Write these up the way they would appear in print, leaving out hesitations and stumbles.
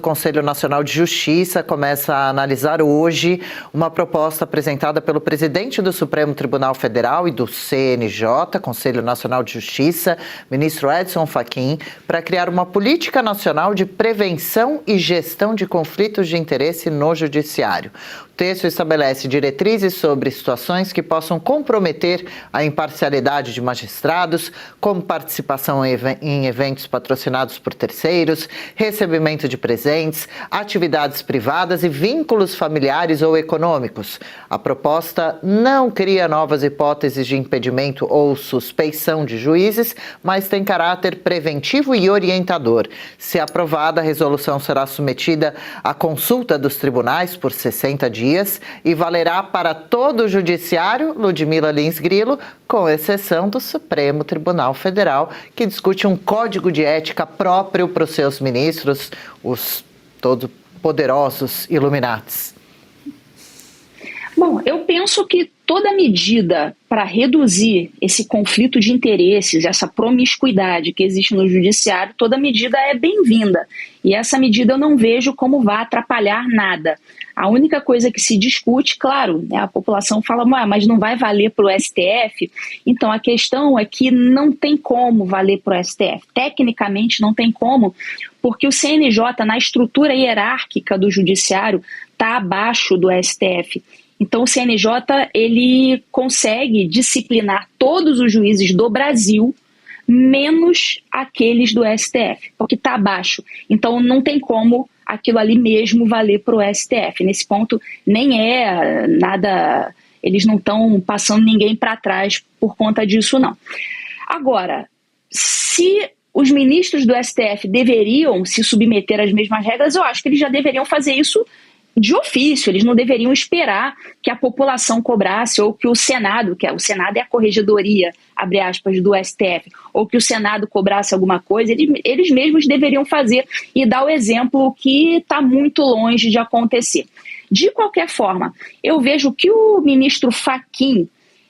Conselho Nacional de Justiça começa a analisar hoje uma proposta apresentada pelo presidente do Supremo Tribunal Federal e do CNJ, Conselho Nacional de Justiça, ministro Edson Fachin, para criar uma política nacional de prevenção e gestão de conflitos de interesse no judiciário. O texto estabelece diretrizes sobre situações que possam comprometer a imparcialidade de magistrados, como participação em eventos patrocinados por terceiros, recebimento de presentes, atividades privadas e vínculos familiares ou econômicos. A proposta não cria novas hipóteses de impedimento ou suspeição de juízes, mas tem caráter preventivo e orientador. Se aprovada, a resolução será submetida à consulta dos tribunais por 60 dias e valerá para todo o judiciário, Ludmila Lins Grilo, com exceção do Supremo Tribunal Federal, que discute um código de ética próprio para os seus ministros, os todo-poderosos Illuminatis. Bom, eu penso que toda medida para reduzir esse conflito de interesses, essa promiscuidade que existe no judiciário, toda medida é bem-vinda. E essa medida eu não vejo como vai atrapalhar nada. A única coisa que se discute, claro, né, a população fala, mas não vai valer para o STF? Então a questão é que não tem como valer para o STF. Tecnicamente não tem como, porque o CNJ, na estrutura hierárquica do judiciário, está abaixo do STF. Então o CNJ ele consegue disciplinar todos os juízes do Brasil, menos aqueles do STF, porque está abaixo. Então não tem como aquilo ali mesmo valer para o STF. Nesse ponto nem é nada, eles não estão passando ninguém para trás por conta disso, não. Agora, se os ministros do STF deveriam se submeter às mesmas regras, eu acho que eles já deveriam fazer isso de ofício, eles não deveriam esperar que a população cobrasse ou que o Senado, o Senado é a corregedoria, abre aspas, do STF, ou que o Senado cobrasse alguma coisa, eles mesmos deveriam fazer e dar o exemplo que está muito longe de acontecer. De qualquer forma, eu vejo que o ministro Fachin,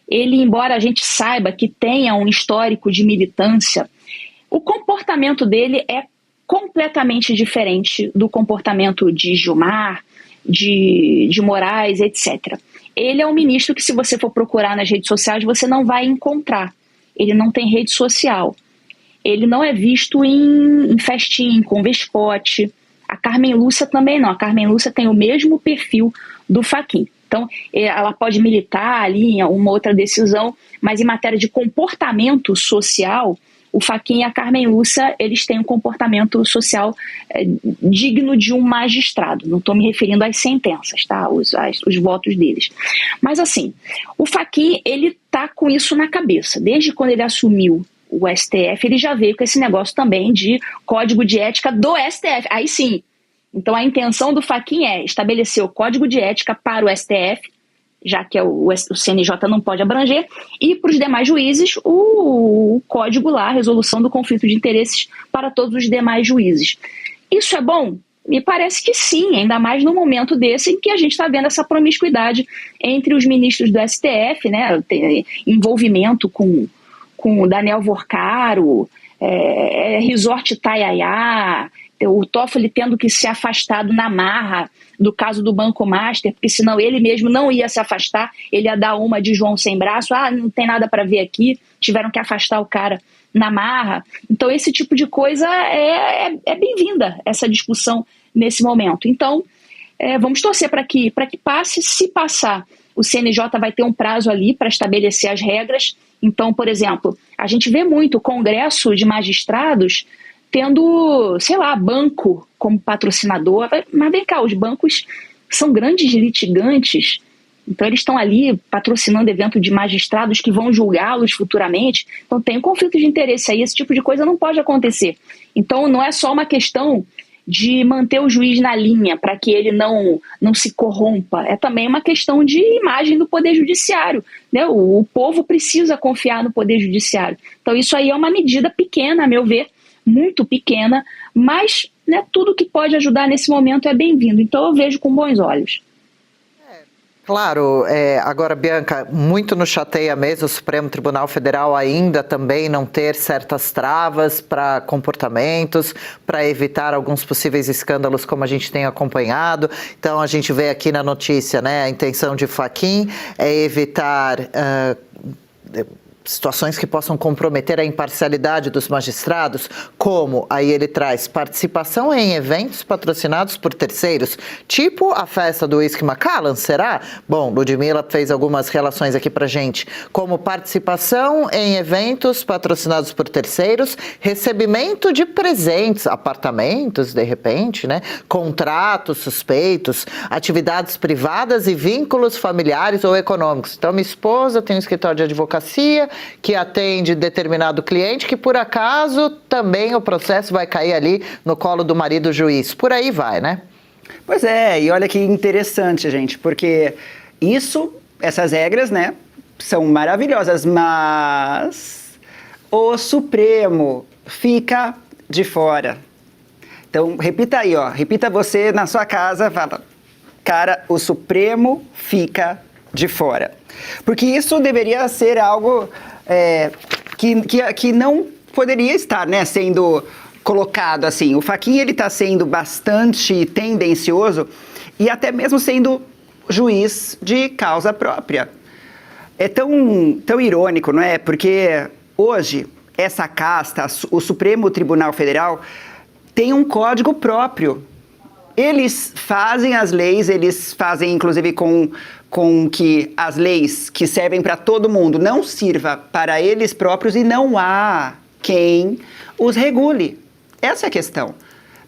ele, embora a gente saiba que tenha um histórico de militância, o comportamento dele é completamente diferente do comportamento de Gilmar, de Moraes, etc. Ele é um ministro que, se você for procurar nas redes sociais, você não vai encontrar. Ele não tem rede social. Ele não é visto em festinha, com vescote. A Carmen Lúcia também não. A Carmen Lúcia tem o mesmo perfil do Fachin. Então, ela pode militar ali em uma outra decisão, mas em matéria de comportamento social, o Fachin e a Carmen Lúcia, eles têm um comportamento social digno de um magistrado. Não estou me referindo às sentenças, tá? Os votos deles. Mas assim, o Fachin, ele está com isso na cabeça. Desde quando ele assumiu o STF, ele já veio com esse negócio também de código de ética do STF. Aí sim. Então a intenção do Fachin é estabelecer o código de ética para o STF, já que o CNJ não pode abranger, e para os demais juízes o código lá, a resolução do conflito de interesses para todos os demais juízes. Isso é bom? Me parece que sim, ainda mais no momento desse em que a gente está vendo essa promiscuidade entre os ministros do STF, né? Tem envolvimento com o Daniel Vorcaro, Resort Taiaiá, o Toffoli tendo que se afastado na marra do caso do Banco Master, porque senão ele mesmo não ia se afastar, ele ia dar uma de João sem braço, não tem nada para ver aqui, tiveram que afastar o cara na marra. Então esse tipo de coisa é bem-vinda, essa discussão nesse momento. Então vamos torcer para que passe. Se passar, o CNJ vai ter um prazo ali para estabelecer as regras. Então, por exemplo, a gente vê muito o Congresso de Magistrados tendo, sei lá, banco como patrocinador, mas vem cá, os bancos são grandes litigantes, então eles estão ali patrocinando evento de magistrados que vão julgá-los futuramente, então tem um conflito de interesse aí, esse tipo de coisa não pode acontecer. Então não é só uma questão de manter o juiz na linha para que ele não se corrompa, é também uma questão de imagem do Poder Judiciário, né? O povo precisa confiar no Poder Judiciário, então isso aí é uma medida pequena, a meu ver, muito pequena, mas né, tudo que pode ajudar nesse momento é bem-vindo. Então eu vejo com bons olhos. Claro, agora, Bianca, muito nos chateia mesmo o Supremo Tribunal Federal ainda também não ter certas travas para comportamentos, para evitar alguns possíveis escândalos como a gente tem acompanhado. Então, a gente vê aqui na notícia, né, a intenção de Fachin é evitar situações que possam comprometer a imparcialidade dos magistrados, como, aí ele traz, participação em eventos patrocinados por terceiros, tipo a festa do Whisky Macallan, será? Bom, Ludmila fez algumas relações aqui pra gente, como participação em eventos patrocinados por terceiros, recebimento de presentes, apartamentos, de repente, né? Contratos suspeitos, atividades privadas e vínculos familiares ou econômicos. Então, minha esposa tem um escritório de advocacia, que atende determinado cliente, que por acaso também o processo vai cair ali no colo do marido juiz. Por aí vai, né? Pois é, e olha que interessante, gente, porque essas regras, né, são maravilhosas, mas o Supremo fica de fora. Então, repita aí, repita você na sua casa, fala, cara, o Supremo fica de fora. Porque isso deveria ser algo que não poderia estar, né, sendo colocado assim. O Fachin, ele está sendo bastante tendencioso e até mesmo sendo juiz de causa própria. É tão irônico, não é? Porque hoje, essa casta, o Supremo Tribunal Federal, tem um código próprio. Eles fazem as leis, eles fazem inclusive com que as leis que servem para todo mundo não sirva para eles próprios e não há quem os regule. Essa é a questão.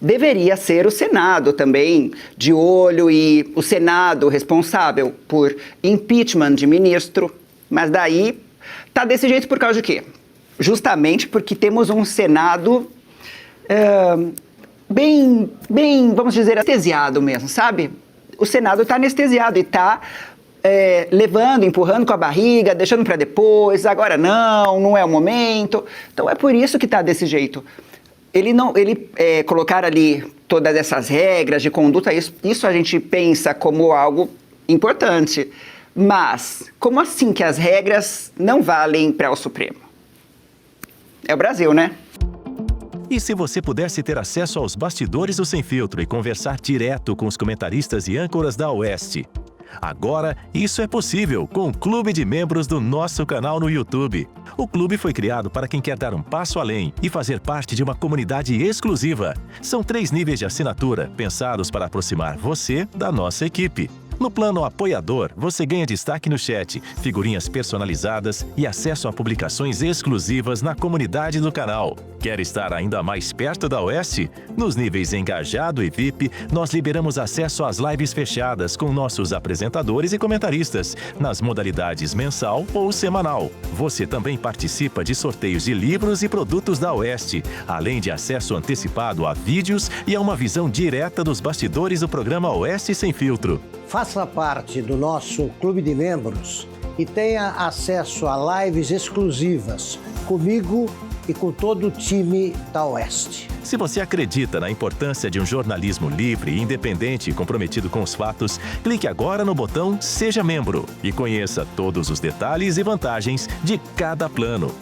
Deveria ser o Senado também de olho e o Senado responsável por impeachment de ministro, mas daí tá desse jeito por causa de quê? Justamente porque temos um Senado bem, vamos dizer, anestesiado mesmo, sabe? O Senado está anestesiado e está levando, empurrando com a barriga, deixando para depois, agora não é o momento. Então é por isso que está desse jeito. Ele colocar ali todas essas regras de conduta, isso a gente pensa como algo importante. Mas como assim que as regras não valem para o Supremo? É o Brasil, né? E se você pudesse ter acesso aos bastidores do Sem Filtro e conversar direto com os comentaristas e âncoras da Oeste? Agora, isso é possível com o Clube de Membros do nosso canal no YouTube. O clube foi criado para quem quer dar um passo além e fazer parte de uma comunidade exclusiva. São 3 níveis de assinatura, pensados para aproximar você da nossa equipe. No plano apoiador, você ganha destaque no chat, figurinhas personalizadas e acesso a publicações exclusivas na comunidade do canal. Quer estar ainda mais perto da Oeste? Nos níveis Engajado e VIP, nós liberamos acesso às lives fechadas com nossos apresentadores e comentaristas, nas modalidades mensal ou semanal. Você também participa de sorteios de livros e produtos da Oeste, além de acesso antecipado a vídeos e a uma visão direta dos bastidores do programa Oeste Sem Filtro. Faça parte do nosso clube de membros e tenha acesso a lives exclusivas comigo e com todo o time da Oeste. Se você acredita na importância de um jornalismo livre, independente e comprometido com os fatos, clique agora no botão Seja Membro e conheça todos os detalhes e vantagens de cada plano.